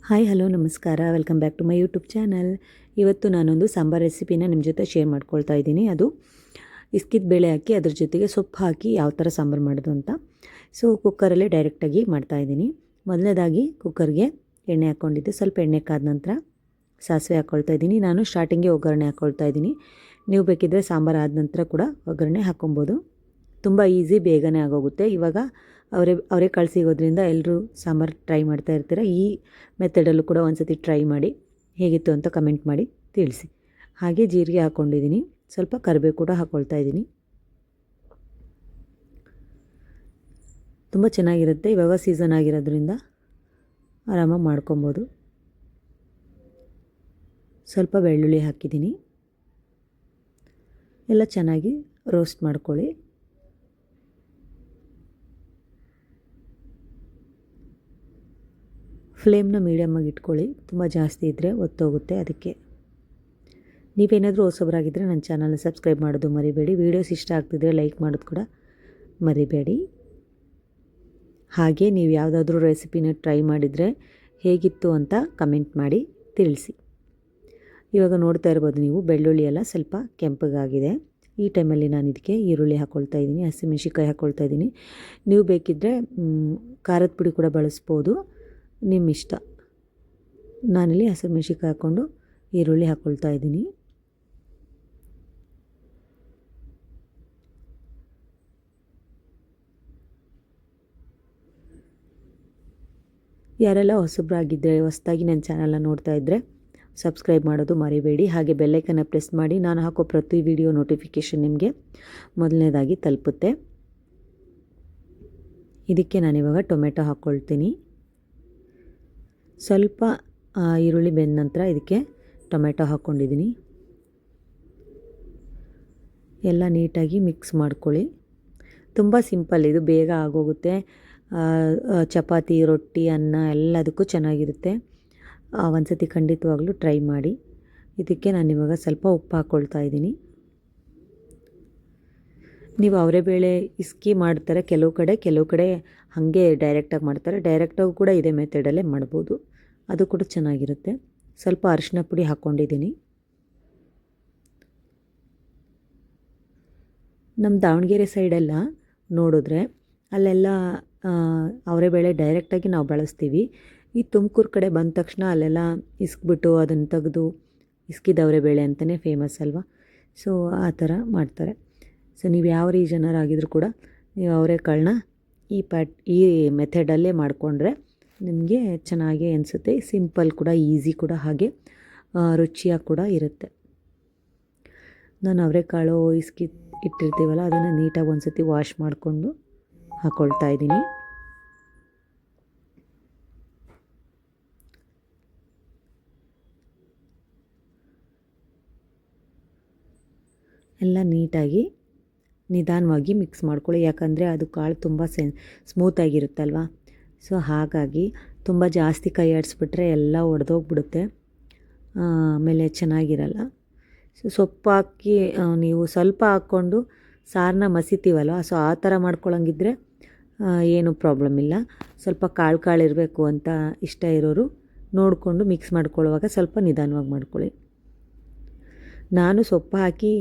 Hi hello ನಮಸ್ಕಾರ, welcome back to my YouTube channel. ಇವತ್ತು ನಾನೊಂದು ಸಾಂಬಾರು ರೆಸಿಪಿನ ನಿಮ್ಮ ಜೊತೆ ಶೇರ್ ಮಾಡ್ಕೊಳ್ತಾ ಇದ್ದೀನಿ. ಅದು ಇಸ್ಕಿದ ಬೇಳೆ ಹಾಕಿ ಅದ್ರ ಜೊತೆಗೆ ಸೊಪ್ಪು ಹಾಕಿ ಯಾವ ಥರ ಸಾಂಬಾರು ಮಾಡೋದು ಅಂತ. ಸೊ ಕುಕ್ಕರಲ್ಲೇ ಡೈರೆಕ್ಟಾಗಿ ಮಾಡ್ತಾಯಿದ್ದೀನಿ. ಮೊದಲನೇದಾಗಿ ಕುಕ್ಕರ್ಗೆ ಎಣ್ಣೆ ಹಾಕ್ಕೊಂಡಿದ್ದೆ. ಸ್ವಲ್ಪ ಎಣ್ಣೆ ಕಾದ ನಂತರ ಸಾಸಿವೆ ಹಾಕ್ಕೊಳ್ತಾ ಇದ್ದೀನಿ. ನಾನು ಸ್ಟಾರ್ಟಿಂಗ್ಗೆ ಒಗ್ಗರಣೆ ಹಾಕ್ಕೊಳ್ತಾ ಇದ್ದೀನಿ. ನೀವು ಬೇಕಿದ್ದರೆ ಸಾಂಬಾರು ಆದ ನಂತರ ಕೂಡ ಒಗ್ಗರಣೆ ಹಾಕ್ಕೊಬೋದು. ತುಂಬ ಈಸಿ, ಬೇಗನೆ ಆಗೋಗುತ್ತೆ. ಇವಾಗ ಅವರೇ ಕಾಳು ಸಿಗೋದ್ರಿಂದ ಎಲ್ಲರೂ ಸಾಂಬಾರು ಟ್ರೈ ಮಾಡ್ತಾ ಇರ್ತೀರ. ಈ ಮೆಥಡಲ್ಲೂ ಕೂಡ ಒಂದು ಸತಿ ಟ್ರೈ ಮಾಡಿ, ಹೇಗಿತ್ತು ಅಂತ ಕಮೆಂಟ್ ಮಾಡಿ ತಿಳಿಸಿ. ಹಾಗೆ ಜೀರಿಗೆ ಹಾಕ್ಕೊಂಡಿದ್ದೀನಿ, ಸ್ವಲ್ಪ ಕರಿಬೇವು ಕೂಡ ಹಾಕ್ಕೊಳ್ತಾ ಇದ್ದೀನಿ. ತುಂಬ ಚೆನ್ನಾಗಿರುತ್ತೆ. ಇವಾಗ ಸೀಸನ್ ಆಗಿರೋದ್ರಿಂದ ಆರಾಮಾಗಿ ಮಾಡ್ಕೊಬೋದು. ಸ್ವಲ್ಪ ಬೆಳ್ಳುಳ್ಳಿ ಹಾಕಿದ್ದೀನಿ. ಎಲ್ಲ ಚೆನ್ನಾಗಿ ರೋಸ್ಟ್ ಮಾಡ್ಕೊಳ್ಳಿ. ಫ್ಲೇಮ್ನ ಮೀಡಿಯಮ್ಮಾಗಿ ಇಟ್ಕೊಳ್ಳಿ. ತುಂಬ ಜಾಸ್ತಿ ಇದ್ದರೆ ಒತ್ತೋಗುತ್ತೆ. ಅದಕ್ಕೆ ನೀವೇನಾದರೂ ಹೊಸಬರಾಗಿದ್ದರೆ ನನ್ನ ಚಾನಲ್ನ ಸಬ್ಸ್ಕ್ರೈಬ್ ಮಾಡೋದು ಮರಿಬೇಡಿ. ವೀಡಿಯೋಸ್ ಇಷ್ಟ ಆಗ್ತಿದ್ರೆ ಲೈಕ್ ಮಾಡೋದು ಕೂಡ ಮರಿಬೇಡಿ. ಹಾಗೆ ನೀವು ಯಾವುದಾದ್ರೂ ರೆಸಿಪಿನ ಟ್ರೈ ಮಾಡಿದರೆ ಹೇಗಿತ್ತು ಅಂತ ಕಮೆಂಟ್ ಮಾಡಿ ತಿಳಿಸಿ. ಇವಾಗ ನೋಡ್ತಾ ಇರ್ಬೋದು ನೀವು, ಬೆಳ್ಳುಳ್ಳಿ ಎಲ್ಲ ಸ್ವಲ್ಪ ಕೆಂಪಗಾಗಿದೆ. ಈ ಟೈಮಲ್ಲಿ ನಾನು ಇದಕ್ಕೆ ಈರುಳ್ಳಿ ಹಾಕ್ಕೊಳ್ತಾ ಇದ್ದೀನಿ, ಹಸಿಮೆಣ್ಸಿನ್ಕಾಯಿ ಹಾಕ್ಕೊಳ್ತಾ ಇದ್ದೀನಿ. ನೀವು ಬೇಕಿದ್ದರೆ ಖಾರದ ಪುಡಿ ಕೂಡ ಬಳಸ್ಬೋದು, ನಿಮ್ಮ ಇಷ್ಟ. ನಾನಿಲ್ಲಿ ಹಸಿಮೆಣ್ಸಿನ್ಕಾಯಿ ಹಾಕ್ಕೊಂಡು ಈರುಳ್ಳಿ ಹಾಕ್ಕೊಳ್ತಾ ಇದ್ದೀನಿ. ಯಾರೆಲ್ಲ ಹೊಸಬ್ರಾಗಿದ್ದರೆ, ಹೊಸದಾಗಿ ನನ್ನ ಚಾನಲ್ನ ನೋಡ್ತಾ ಇದ್ದರೆ ಸಬ್ಸ್ಕ್ರೈಬ್ ಮಾಡೋದು ಮರಿಬೇಡಿ. ಹಾಗೆ ಬೆಲ್ಲೈಕನ್ನ ಪ್ರೆಸ್ ಮಾಡಿ. ನಾನು ಹಾಕೋ ಪ್ರತಿ ವಿಡಿಯೋ ನೋಟಿಫಿಕೇಷನ್ ನಿಮಗೆ ಮೊದಲನೇದಾಗಿ ತಲುಪುತ್ತೆ. ಇದಕ್ಕೆ ನಾನಿವಾಗ ಟೊಮೆಟೊ ಹಾಕ್ಕೊಳ್ತೀನಿ. ಸ್ವಲ್ಪ ಈರುಳ್ಳಿ ಬೆಂದ ನಂತರ ಇದಕ್ಕೆ ಟೊಮೆಟೊ ಹಾಕ್ಕೊಂಡಿದ್ದೀನಿ. ಎಲ್ಲ ನೀಟಾಗಿ ಮಿಕ್ಸ್ ಮಾಡ್ಕೊಳ್ಳಿ. ತುಂಬ ಸಿಂಪಲ್, ಇದು ಬೇಗ ಆಗೋಗುತ್ತೆ. ಚಪಾತಿ, ರೊಟ್ಟಿ, ಅನ್ನ ಎಲ್ಲದಕ್ಕೂ ಚೆನ್ನಾಗಿರುತ್ತೆ. ಒಂದು ಸತಿ ಖಂಡಿತವಾಗ್ಲೂ ಟ್ರೈ ಮಾಡಿ. ಇದಕ್ಕೆ ನಾನಿವಾಗ ಸ್ವಲ್ಪ ಉಪ್ಪು ಹಾಕ್ಕೊಳ್ತಾ ಇದ್ದೀನಿ. ನೀವು ಅವರೆಬೇಳೆ ಇಸ್ಕಿ ಮಾಡ್ತಾರೆ ಕೆಲವು ಕಡೆ ಹಾಗೆ ಡೈರೆಕ್ಟಾಗಿ ಮಾಡ್ತಾರೆ. ಡೈರೆಕ್ಟಾಗಿ ಕೂಡ ಇದೇ ಮೆಥಡಲ್ಲೇ ಮಾಡ್ಬೋದು, ಅದು ಕೂಡ ಚೆನ್ನಾಗಿರುತ್ತೆ. ಸ್ವಲ್ಪ ಅರಿಶಿನ ಪುಡಿ ಹಾಕ್ಕೊಂಡಿದ್ದೀನಿ. ನಮ್ಮ ದಾವಣಗೆರೆ ಸೈಡೆಲ್ಲ ನೋಡಿದ್ರೆ ಅಲ್ಲೆಲ್ಲ ಅವರೆಬೇಳೆ ಡೈರೆಕ್ಟಾಗಿ ನಾವು ಬಳಸ್ತೀವಿ. ಈ ತುಮಕೂರು ಕಡೆ ಬಂದ ತಕ್ಷಣ ಅಲ್ಲೆಲ್ಲ ಇಸ್ಕ್ಬಿಟ್ಟು ಅದನ್ನು ತೆಗೆದು ಇಸ್ಕಿದ ಅವರೆಬೇಳೆ ಅಂತಲೇ ಫೇಮಸ್ ಅಲ್ವಾ. ಸೊ ಆ ಥರ ಮಾಡ್ತಾರೆ. ಸೊ ನೀವು ಯಾವ ರೀಜನರಾಗಿದ್ರೂ ಕೂಡ ನೀವು ಅವರೆಕಾಳನ್ನ ಈ ಮೆಥಡಲ್ಲೇ ಮಾಡಿಕೊಂಡ್ರೆ ನಿಮಗೆ ಚೆನ್ನಾಗಿ ಅನಿಸುತ್ತೆ. ಸಿಂಪಲ್ ಕೂಡ, ಈಸಿ ಕೂಡ, ಹಾಗೆ ರುಚಿಯಾಗಿ ಕೂಡ ಇರುತ್ತೆ. ನಾನು ಅವರೆಕಾಳು ಇಟ್ಟಿರ್ತೀವಲ್ಲ ಅದನ್ನು ನೀಟಾಗಿ ಒಂದು ಸತಿ ವಾಶ್ ಮಾಡಿಕೊಂಡು ಹಾಕ್ಕೊಳ್ತಾ ಇದ್ದೀನಿ. ಎಲ್ಲ ನೀಟಾಗಿ ನಿಧಾನವಾಗಿ ಮಿಕ್ಸ್ ಮಾಡ್ಕೊಳ್ಳಿ. ಯಾಕಂದರೆ ಅದು ಕಾಳು ತುಂಬ ಸ್ಮೂತಾಗಿರುತ್ತಲ್ವ. ಸೊ ಹಾಗಾಗಿ ತುಂಬ ಜಾಸ್ತಿ ಕೈ ಆಡಿಸ್ಬಿಟ್ರೆ ಎಲ್ಲ ಒಡೆದೋಗ್ಬಿಡುತ್ತೆ, ಆಮೇಲೆ ಚೆನ್ನಾಗಿರಲ್ಲ. ಸೊ ಸೊಪ್ಪು ಹಾಕಿ ನೀವು ಸ್ವಲ್ಪ ಹಾಕ್ಕೊಂಡು ಸಾರನ್ನ ಮಸಿತೀವಲ್ವ, ಸೊ ಆ ಥರ ಮಾಡ್ಕೊಳ್ಳೋಂಗಿದ್ರೆ ಏನೂ ಪ್ರಾಬ್ಲಮ್ ಇಲ್ಲ. ಸ್ವಲ್ಪ ಕಾಳು ಇರಬೇಕು ಅಂತ ಇಷ್ಟ ಇರೋರು ನೋಡಿಕೊಂಡು ಮಿಕ್ಸ್ ಮಾಡ್ಕೊಳ್ಳುವಾಗ ಸ್ವಲ್ಪ ನಿಧಾನವಾಗಿ ಮಾಡ್ಕೊಳ್ಳಿ. ನಾನು ಸೊಪ್ಪು ಹಾಕಿ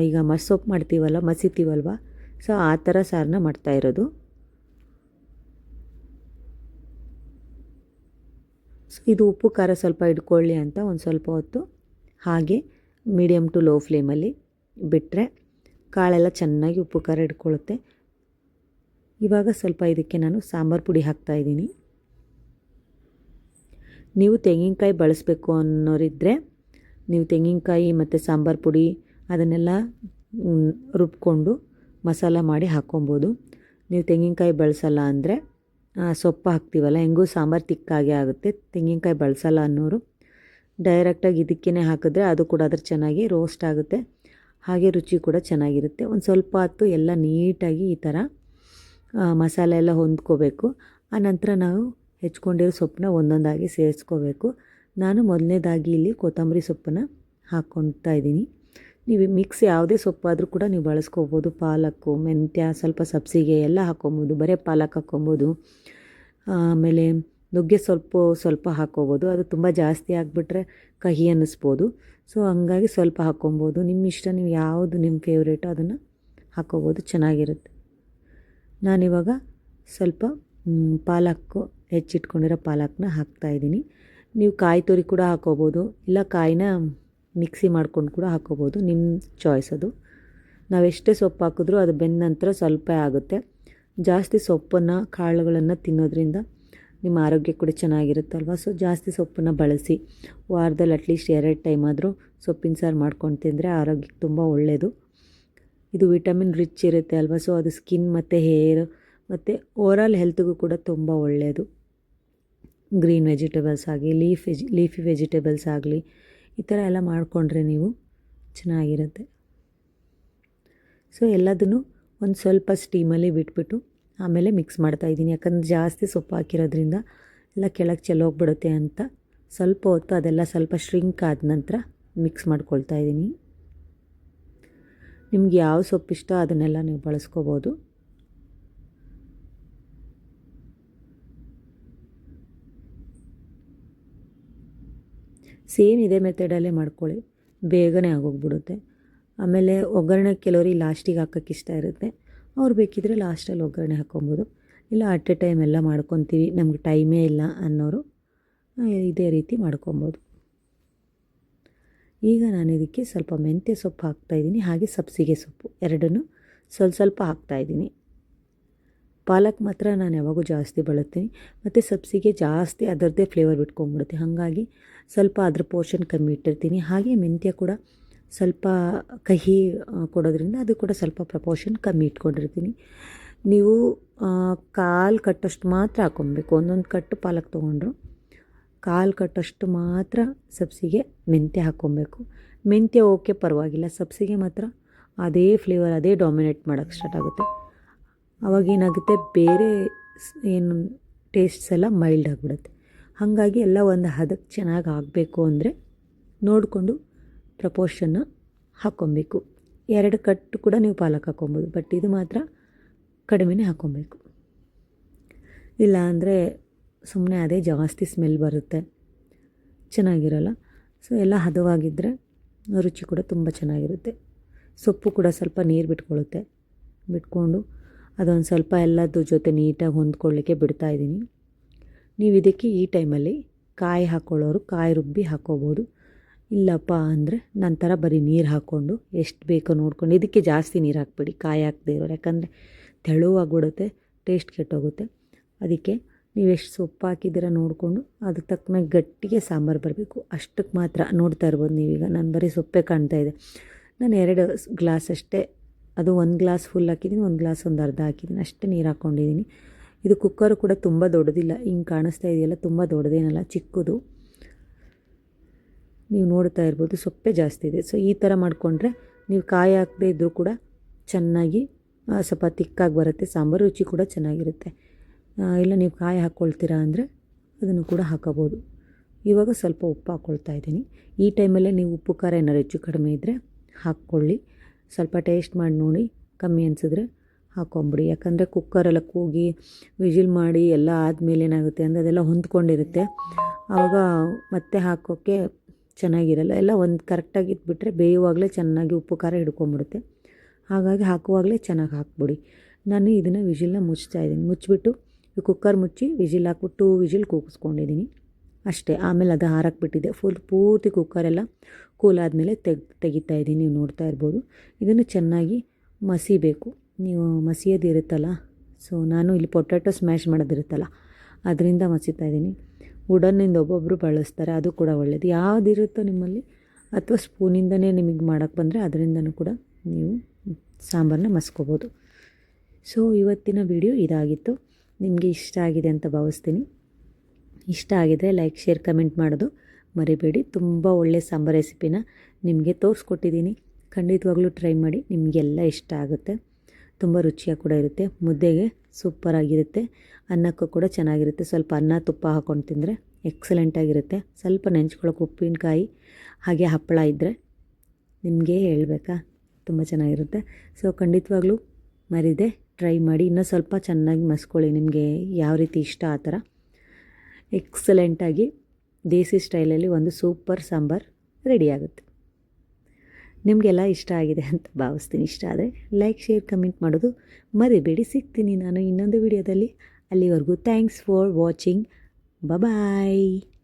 ಈಗ ಸೊಪ್ಪು ಮಾಡ್ತೀವಲ್ಲ, ಮಸಿತೀವಲ್ವ, ಸೊ ಆ ಥರ ಸಾರನ್ನ ಮಾಡ್ತಾಯಿರೋದು. ಸೊ ಇದು ಉಪ್ಪು ಖಾರ ಸ್ವಲ್ಪ ಇಟ್ಕೊಳ್ಳಿ ಅಂತ ಒಂದು ಸ್ವಲ್ಪ ಹೊತ್ತು ಹಾಗೆ ಮೀಡಿಯಮ್ ಟು ಲೋ ಫ್ಲೇಮಲ್ಲಿ ಬಿಟ್ಟರೆ ಕಾಳೆಲ್ಲ ಚೆನ್ನಾಗಿ ಉಪ್ಪು ಖಾರ ಇಟ್ಕೊಳ್ಳುತ್ತೆ. ಇವಾಗ ಸ್ವಲ್ಪ ಇದಕ್ಕೆ ನಾನು ಸಾಂಬಾರು ಪುಡಿ ಹಾಕ್ತಾಯಿದ್ದೀನಿ. ನೀವು ತೆಂಗಿನಕಾಯಿ ಬಳಸಬೇಕು ಅನ್ನೋರಿದ್ದರೆ ನೀವು ತೆಂಗಿನಕಾಯಿ ಮತ್ತು ಸಾಂಬಾರು ಪುಡಿ ಅದನ್ನೆಲ್ಲ ರುಬ್ಕೊಂಡು ಮಸಾಲ ಮಾಡಿ ಹಾಕ್ಕೊಬೋದು. ನೀವು ತೆಂಗಿನಕಾಯಿ ಬಳಸಲ್ಲ ಅಂದರೆ ಸೊಪ್ಪು ಹಾಕ್ತೀವಲ್ಲ, ಹೆಂಗೂ ಸಾಂಬಾರು ತಿಕ್ಕಾಗೆ ಆಗುತ್ತೆ. ತೆಂಗಿನಕಾಯಿ ಬಳಸಲ್ಲ ಅನ್ನೋರು ಡೈರೆಕ್ಟಾಗಿ ಇದಕ್ಕೇ ಹಾಕಿದ್ರೆ ಅದು ಕೂಡ ಅದ್ರ ಚೆನ್ನಾಗಿ ರೋಸ್ಟ್ ಆಗುತ್ತೆ, ಹಾಗೆ ರುಚಿ ಕೂಡ ಚೆನ್ನಾಗಿರುತ್ತೆ. ಒಂದು ಸ್ವಲ್ಪ ಹೊತ್ತು ಎಲ್ಲ ನೀಟಾಗಿ ಈ ಥರ ಮಸಾಲೆ ಎಲ್ಲ ಹೊಂದ್ಕೋಬೇಕು. ಆನಂತರ ನಾವು ಹೆಚ್ಕೊಂಡಿರೋ ಸೊಪ್ಪನ್ನ ಒಂದೊಂದಾಗಿ ಸೇರಿಸ್ಕೋಬೇಕು. ನಾನು ಮೊದಲನೇದಾಗಿ ಇಲ್ಲಿ ಕೊತ್ತಂಬರಿ ಸೊಪ್ಪನ್ನು ಹಾಕ್ಕೊಳ್ತಾ ಇದ್ದೀನಿ. ನೀವು ಮಿಕ್ಸ್ ಯಾವುದೇ ಸೊಪ್ಪಾದರೂ ಕೂಡ ನೀವು ಬಳಸ್ಕೋಬೋದು. ಪಾಲಕ್ಕು, ಮೆಂತ್ಯ, ಸ್ವಲ್ಪ ಸಬ್ಸಿಗೆ ಎಲ್ಲ ಹಾಕ್ಕೊಬೋದು. ಬರೀ ಪಾಲಕ್ ಹಾಕ್ಕೊಬೋದು. ಆಮೇಲೆ ನುಗ್ಗೆ ಸ್ವಲ್ಪ ಹಾಕ್ಕೋಬೋದು. ಅದು ತುಂಬ ಜಾಸ್ತಿ ಆಗಿಬಿಟ್ರೆ ಕಹಿ ಅನ್ನಿಸ್ಬೋದು. ಸೊ ಹಂಗಾಗಿ ಸ್ವಲ್ಪ ಹಾಕ್ಕೊಬೋದು. ನಿಮ್ಮ ಇಷ್ಟ, ನೀವು ಯಾವುದು ನಿಮ್ಮ ಫೇವ್ರೇಟು ಅದನ್ನು ಹಾಕ್ಕೋಬೋದು, ಚೆನ್ನಾಗಿರುತ್ತೆ. ನಾನಿವಾಗ ಸ್ವಲ್ಪ ಪಾಲಕ್ಕು ಹೆಚ್ಚಿಟ್ಕೊಂಡಿರೋ ಪಾಲಕ್ನ ಹಾಕ್ತಾಯಿದ್ದೀನಿ. ನೀವು ಕಾಯಿ ತುರಿ ಕೂಡ ಹಾಕ್ಕೋಬೋದು, ಇಲ್ಲ ಕಾಯಿನ ಮಿಕ್ಸಿ ಮಾಡ್ಕೊಂಡು ಕೂಡ ಹಾಕ್ಕೋಬೋದು, ನಿಮ್ಮ ಚಾಯ್ಸ್ ಅದು. ನಾವೆಷ್ಟೇ ಸೊಪ್ಪು ಹಾಕಿದ್ರೂ ಅದು ಬೆಂದ ನಂತರ ಸ್ವಲ್ಪ ಆಗುತ್ತೆ. ಜಾಸ್ತಿ ಸೊಪ್ಪನ್ನು ಕಾಳುಗಳನ್ನು ತಿನ್ನೋದ್ರಿಂದ ನಿಮ್ಮ ಆರೋಗ್ಯ ಕೂಡ ಚೆನ್ನಾಗಿರುತ್ತಲ್ವ. ಸೊ ಜಾಸ್ತಿ ಸೊಪ್ಪನ್ನು ಬಳಸಿ, ವಾರದಲ್ಲಿ ಅಟ್ಲೀಸ್ಟ್ 2 ಟೈಮ್ ಆದರೂ ಸೊಪ್ಪಿನ ಸಾರು ಮಾಡ್ಕೊಂಡು ತಿಂದರೆ ಆರೋಗ್ಯಕ್ಕೆ ತುಂಬ ಒಳ್ಳೆಯದು. ಇದು ವಿಟಮಿನ್ ರಿಚ್ ಇರುತ್ತೆ ಅಲ್ವ. ಸೊ ಅದು ಸ್ಕಿನ್ ಮತ್ತು ಹೇರ್ ಮತ್ತು ಓವರಾಲ್ ಹೆಲ್ತ್ಗೂ ಕೂಡ ತುಂಬ ಒಳ್ಳೆಯದು. ಗ್ರೀನ್ ವೆಜಿಟೇಬಲ್ಸ್ ಆಗಲಿ, ಲೀಫಿ ವೆಜಿಟೇಬಲ್ಸ್ ಆಗಲಿ, ಈ ಥರ ಎಲ್ಲ ಮಾಡಿಕೊಂಡ್ರೆ ನೀವು ಚೆನ್ನಾಗಿರುತ್ತೆ. ಸೊ ಎಲ್ಲದನ್ನು ಒಂದು ಸ್ವಲ್ಪ ಸ್ಟೀಮಲ್ಲಿ ಬಿಟ್ಬಿಟ್ಟು ಆಮೇಲೆ ಮಿಕ್ಸ್ ಮಾಡ್ತಾಯಿದ್ದೀನಿ. ಯಾಕಂದರೆ ಜಾಸ್ತಿ ಸೊಪ್ಪು ಹಾಕಿರೋದ್ರಿಂದ ಎಲ್ಲ ಕೆಳಗೆ ಚೆಲ್ಲೋಗ್ಬಿಡುತ್ತೆ ಅಂತ ಸ್ವಲ್ಪ ಹೊತ್ತು ಅದೆಲ್ಲ ಸ್ವಲ್ಪ ಶ್ರಿಂಕ್ ಆದ ನಂತರ ಮಿಕ್ಸ್ ಮಾಡ್ಕೊಳ್ತಾಯಿದ್ದೀನಿ. ನಿಮ್ಗೆ ಯಾವ ಸೊಪ್ಪು ಇಷ್ಟ ಅದನ್ನೆಲ್ಲ ನೀವು ಬಳಸ್ಕೋಬೋದು. ಸೇಮ್ ಇದೇ ಮೆಥಡಲ್ಲೇ ಮಾಡ್ಕೊಳ್ಳಿ, ಬೇಗನೆ ಆಗೋಗ್ಬಿಡುತ್ತೆ. ಆಮೇಲೆ ಒಗ್ಗರಣೆ ಕೆಲವರಿಗೆ ಲಾಸ್ಟಿಗೆ ಹಾಕೋಕ್ಕೆ ಇಷ್ಟ ಇರುತ್ತೆ, ಅವ್ರು ಬೇಕಿದ್ದರೆ ಲಾಸ್ಟಲ್ಲಿ ಒಗ್ಗರಣೆ ಹಾಕ್ಕೊಬೋದು. ಇಲ್ಲ ಅಟ್ ಎ ಟೈಮ್ ಎಲ್ಲ ಮಾಡ್ಕೊತೀವಿ, ನಮ್ಗೆ ಟೈಮೇ ಇಲ್ಲ ಅನ್ನೋರು ಇದೇ ರೀತಿ ಮಾಡ್ಕೊಬೋದು. ಈಗ ನಾನು ಇದಕ್ಕೆ ಸ್ವಲ್ಪ ಮೆಂತ್ಯ ಸೊಪ್ಪು ಹಾಕ್ತಾಯಿದ್ದೀನಿ, ಹಾಗೆ ಸಬ್ಸಿಗೆ ಸೊಪ್ಪು ಎರಡನ್ನೂ ಸ್ವಲ್ಪ ಹಾಕ್ತಾಯಿದ್ದೀನಿ. ಪಾಲಕ್ ಮಾತ್ರ ನಾನು ಯಾವಾಗೂ ಜಾಸ್ತಿ ಬಳಸ್ತೀನಿ, ಮತ್ತು ಸಬ್ಸಿಗೆ ಜಾಸ್ತಿ ಅದರದ್ದೇ ಫ್ಲೇವರ್ ಬಿಟ್ಕೊಂಡ್ಬಿಡುತ್ತೆ. ಹಾಗಾಗಿ ಸ್ವಲ್ಪ ಅದ್ರ ಪೋರ್ಷನ್ ಕಮ್ಮಿ ಇಟ್ಟಿರ್ತೀನಿ. ಹಾಗೆ ಮೆಂತ್ಯ ಕೂಡ ಸ್ವಲ್ಪ ಕಹಿ ಕೊಡೋದ್ರಿಂದ ಅದು ಕೂಡ ಸ್ವಲ್ಪ ಪ್ರಪೋರ್ಷನ್ ಕಮ್ಮಿ ಇಟ್ಕೊಂಡಿರ್ತೀನಿ. ನೀವು ಕಾಲು ಕಟ್ಟಷ್ಟು ಮಾತ್ರ ಹಾಕ್ಕೊಬೇಕು. ಒಂದೊಂದು ಕಟ್ಟು ಪಾಲಕ್ ತೊಗೊಂಡ್ರು ಕಾಲು ಕಟ್ಟಷ್ಟು ಮಾತ್ರ ಸಬ್ಸಿಗೆ ಮೆಂತ್ಯ ಹಾಕ್ಕೊಬೇಕು. ಮೆಂತ್ಯ ಓಕೆ ಪರವಾಗಿಲ್ಲ, ಸಬ್ಸಿಗೆ ಮಾತ್ರ ಅದೇ ಫ್ಲೇವರ್ ಅದೇ ಡಾಮಿನೇಟ್ ಮಾಡೋಕ್ಕೆ ಸ್ಟಾರ್ಟ್ ಆಗುತ್ತೆ. ಅವಾಗೇನಾಗುತ್ತೆ, ಬೇರೆ ಏನು ಟೇಸ್ಟ್ಸ್ ಎಲ್ಲ ಮೈಲ್ಡ್ ಆಗಿಬಿಡುತ್ತೆ. ಹಾಗಾಗಿ ಎಲ್ಲ ಒಂದು ಹದಕ್ಕೆ ಚೆನ್ನಾಗಿ ಆಗಬೇಕು ಅಂದರೆ ನೋಡಿಕೊಂಡು ಪ್ರಪೋರ್ಷನ್ನ ಹಾಕ್ಕೊಬೇಕು. 2 ಕಟ್ಟು ಕೂಡ ನೀವು ಪಾಲಕ್ ಹಾಕ್ಕೊಬೋದು, ಬಟ್ ಇದು ಮಾತ್ರ ಕಡಿಮೆನೇ ಹಾಕ್ಕೊಬೇಕು. ಇಲ್ಲ ಅಂದರೆ ಸುಮ್ಮನೆ ಅದೇ ಜಾಸ್ತಿ ಸ್ಮೆಲ್ ಬರುತ್ತೆ, ಚೆನ್ನಾಗಿರಲ್ಲ. ಸೊ ಎಲ್ಲ ಹದವಾಗಿದ್ದರೆ ರುಚಿ ಕೂಡ ತುಂಬ ಚೆನ್ನಾಗಿರುತ್ತೆ. ಸೊಪ್ಪು ಕೂಡ ಸ್ವಲ್ಪ ನೀರು ಬಿಟ್ಕೊಂಡು ಅದೊಂದು ಸ್ವಲ್ಪ ಎಲ್ಲದ್ರ ಜೊತೆ ನೀಟಾಗಿ ಹೊಂದ್ಕೊಳ್ಳಿಕ್ಕೆ ಬಿಡ್ತಾಯಿದ್ದೀನಿ. ನೀವು ಇದಕ್ಕೆ ಈ ಟೈಮಲ್ಲಿ ಕಾಯಿ ಹಾಕ್ಕೊಳ್ಳೋರು ಕಾಯಿ ರುಬ್ಬಿ ಹಾಕ್ಕೋಬೋದು. ಇಲ್ಲಪ್ಪ ಅಂದರೆ ನಂತರ ಬರೀ ನೀರು ಹಾಕ್ಕೊಂಡು ಎಷ್ಟು ಬೇಕೋ ನೋಡ್ಕೊಂಡು, ಇದಕ್ಕೆ ಜಾಸ್ತಿ ನೀರು ಹಾಕ್ಬೇಡಿ ಕಾಯಿ ಹಾಕದೇ ಇರೋರು, ಯಾಕಂದರೆ ತೆಳುವಾಗಿಬಿಡುತ್ತೆ, ಟೇಸ್ಟ್ ಕೆಟ್ಟೋಗುತ್ತೆ. ಅದಕ್ಕೆ ನೀವು ಎಷ್ಟು ಸೊಪ್ಪು ಹಾಕಿದ್ದೀರ ನೋಡಿಕೊಂಡು ಅದಕ್ಕೆ ತಕ್ಕನಾಗಿ ಗಟ್ಟಿಗೆ ಸಾಂಬಾರು ಬರಬೇಕು, ಅಷ್ಟಕ್ಕೆ ಮಾತ್ರ. ನೋಡ್ತಾ ಇರ್ಬೋದು ನೀವೀಗ ನಾನು ಬರೀ ಸೊಪ್ಪೆ ಕಾಣ್ತಾಯಿದೆ. ನಾನು 2 ಗ್ಲಾಸ್ ಅಷ್ಟೇ, ಅದು 1 ಗ್ಲಾಸ್ ಫುಲ್ ಹಾಕಿದ್ದೀನಿ, 1 ಗ್ಲಾಸ್ ಒಂದು ಅರ್ಧ ಹಾಕಿದ್ದೀನಿ, ಅಷ್ಟೇ ನೀರು ಹಾಕ್ಕೊಂಡಿದ್ದೀನಿ. ಇದು ಕುಕ್ಕರು ಕೂಡ ತುಂಬ ದೊಡ್ಡದಿಲ್ಲ, ಹಿಂಗೆ ಕಾಣಿಸ್ತಾ ಇದೆಯಲ್ಲ, ತುಂಬ ದೊಡ್ಡದೇನಲ್ಲ, ಚಿಕ್ಕದು. ನೀವು ನೋಡ್ತಾ ಇರ್ಬೋದು ಸೊಪ್ಪೆ ಜಾಸ್ತಿ ಇದೆ. ಸೊ ಈ ಥರ ಮಾಡಿಕೊಂಡ್ರೆ ನೀವು ಕಾಯಿ ಹಾಕದೇ ಇದ್ದರೂ ಕೂಡ ಚೆನ್ನಾಗಿ ಸ್ವಲ್ಪ ತಿಕ್ಕಾಗಿ ಬರುತ್ತೆ, ಸಾಂಬಾರು ರುಚಿ ಕೂಡ ಚೆನ್ನಾಗಿರುತ್ತೆ. ಇಲ್ಲ ನೀವು ಕಾಯಿ ಹಾಕ್ಕೊಳ್ತೀರಾ ಅಂದರೆ ಅದನ್ನು ಕೂಡ ಹಾಕೋಬೋದು. ಇವಾಗ ಸ್ವಲ್ಪ ಉಪ್ಪು ಹಾಕ್ಕೊಳ್ತಾ ಇದ್ದೀನಿ. ಈ ಟೈಮಲ್ಲೇ ನೀವು ಉಪ್ಪು ಖಾರ ಏನಾರು ಹೆಚ್ಚು ಕಡಿಮೆ ಇದ್ದರೆ ಹಾಕ್ಕೊಳ್ಳಿ. ಸ್ವಲ್ಪ ಟೇಸ್ಟ್ ಮಾಡಿ ನೋಡಿ, ಕಮ್ಮಿ ಅನಿಸಿದ್ರೆ ಹಾಕ್ಕೊಂಬಿಡಿ. ಯಾಕಂದರೆ ಕುಕ್ಕರೆಲ್ಲ ಕೂಗಿ ವಿಜಿಲ್ ಮಾಡಿ ಎಲ್ಲ ಆದಮೇಲೆ ಏನಾಗುತ್ತೆ ಅಂದರೆ ಅದೆಲ್ಲ ಹೊಂದ್ಕೊಂಡಿರುತ್ತೆ, ಆವಾಗ ಮತ್ತೆ ಹಾಕೋಕ್ಕೆ ಚೆನ್ನಾಗಿರಲ್ಲ. ಎಲ್ಲ ಒಂದು ಕರೆಕ್ಟಾಗಿ ಇಟ್ಬಿಟ್ರೆ ಬೇಯುವಾಗಲೇ ಚೆನ್ನಾಗಿ ಉಪ್ಪು ಖಾರ ಹಿಡ್ಕೊಂಬಿಡುತ್ತೆ. ಹಾಗಾಗಿ ಹಾಕುವಾಗಲೇ ಚೆನ್ನಾಗಿ ಹಾಕ್ಬಿಡಿ. ನಾನು ಇದನ್ನು ವಿಜಿಲ್ನ ಮುಚ್ತಾಯಿದ್ದೀನಿ. ಮುಚ್ಚಿಬಿಟ್ಟು ಕುಕ್ಕರ್ ಮುಚ್ಚಿ ವಿಜಿಲ್ ಹಾಕ್ಬಿಟ್ಟು 2 ವಿಜಿಲ್ ಕೂಗಿಸ್ಕೊಂಡಿದ್ದೀನಿ ಅಷ್ಟೇ. ಆಮೇಲೆ ಅದು ಹಾರಕ್ಕೆ ಬಿಟ್ಟಿದ್ದೆ. ಪೂರ್ತಿ ಕುಕ್ಕರೆಲ್ಲ ಕೂಲ್ ಆದಮೇಲೆ ತೆಗಿತಾ ಇದ್ದೀನಿ. ನೀವು ನೋಡ್ತಾ ಇರ್ಬೋದು. ಇದನ್ನು ಚೆನ್ನಾಗಿ ಮಸಿಬೇಕು. ನೀವು ಮಸಿಯೋದಿರುತ್ತಲ್ಲ, ಸೊ ನಾನು ಇಲ್ಲಿ ಪೊಟ್ಯಾಟೊ ಸ್ಮ್ಯಾಶ್ ಮಾಡೋದಿರುತ್ತಲ್ಲ ಅದರಿಂದ ಮಸಿತಾ ಇದ್ದೀನಿ. ವುಡನ್ನಿಂದ ಒಬ್ಬೊಬ್ಬರು ಬಳಸ್ತಾರೆ, ಅದು ಕೂಡ ಒಳ್ಳೆಯದು. ಯಾವುದಿರುತ್ತೋ ನಿಮ್ಮಲ್ಲಿ, ಅಥವಾ ಸ್ಪೂನಿಂದನೇ ನಿಮಗೆ ಮಾಡೋಕ್ಕೆ ಬಂದರೆ ಅದರಿಂದನೂ ಕೂಡ ನೀವು ಸಾಂಬಾರನ್ನ ಮಸ್ಕೋಬೋದು. ಸೊ ಇವತ್ತಿನ ವಿಡಿಯೋ ಇದಾಗಿತ್ತು. ನಿಮಗೆ ಇಷ್ಟ ಆಗಿದೆ ಅಂತ ಭಾವಿಸ್ತೀನಿ. ಇಷ್ಟ ಆಗಿದರೆ ಲೈಕ್, ಶೇರ್, ಕಮೆಂಟ್ ಮಾಡೋದು ಮರಿಬೇಡಿ. ತುಂಬ ಒಳ್ಳೆಯ ಸಾಂಬಾರು ರೆಸಿಪಿನ ನಿಮಗೆ ತೋರಿಸ್ಕೊಟ್ಟಿದ್ದೀನಿ. ಖಂಡಿತವಾಗ್ಲೂ ಟ್ರೈ ಮಾಡಿ, ನಿಮಗೆಲ್ಲ ಇಷ್ಟ ಆಗುತ್ತೆ. ತುಂಬ ರುಚಿಯಾಗಿ ಕೂಡ ಇರುತ್ತೆ, ಮುದ್ದೆಗೆ ಸೂಪರಾಗಿರುತ್ತೆ, ಅನ್ನಕ್ಕೂ ಕೂಡ ಚೆನ್ನಾಗಿರುತ್ತೆ. ಸ್ವಲ್ಪ ಅನ್ನ ತುಪ್ಪ ಹಾಕ್ಕೊಂಡು ತಿಂದರೆ ಎಕ್ಸಲೆಂಟಾಗಿರುತ್ತೆ. ಸ್ವಲ್ಪ ನೆಂಚ್ಕೊಳ್ಳೋಕೆ ಉಪ್ಪಿನಕಾಯಿ ಹಾಗೆ ಹಪ್ಪಳ ಇದ್ದರೆ ನಿಮಗೆ ಹೇಳಬೇಕಾ, ತುಂಬ ಚೆನ್ನಾಗಿರುತ್ತೆ. ಸೊ ಖಂಡಿತವಾಗ್ಲೂ ಮರಿದೆ ಟ್ರೈ ಮಾಡಿ. ಇನ್ನೂ ಸ್ವಲ್ಪ ಚೆನ್ನಾಗಿ ಮಸ್ಕೊಳ್ಳಿ, ನಿಮಗೆ ಯಾವ ರೀತಿ ಇಷ್ಟ ಆ ಥರ. ಎಕ್ಸಲೆಂಟಾಗಿ ದೇಸಿ ಸ್ಟೈಲಲ್ಲಿ ಒಂದು ಸೂಪರ್ ಸಾಂಬಾರು ರೆಡಿಯಾಗುತ್ತೆ. ನಿಮಗೆಲ್ಲ ಇಷ್ಟ ಆಗಿದೆ ಅಂತ ಭಾವಿಸ್ತೀನಿ. ಇಷ್ಟ ಆದರೆ ಲೈಕ್, ಶೇರ್, ಕಮೆಂಟ್ ಮಾಡೋದು ಮರಿಬೇಡಿ. ಸಿಗ್ತೀನಿ ನಾನು ಇನ್ನೊಂದು ವಿಡಿಯೋದಲ್ಲಿ. ಅಲ್ಲಿವರೆಗೂ ಥ್ಯಾಂಕ್ಸ್ ಫಾರ್ ವಾಚಿಂಗ್. ಬಾಯ್.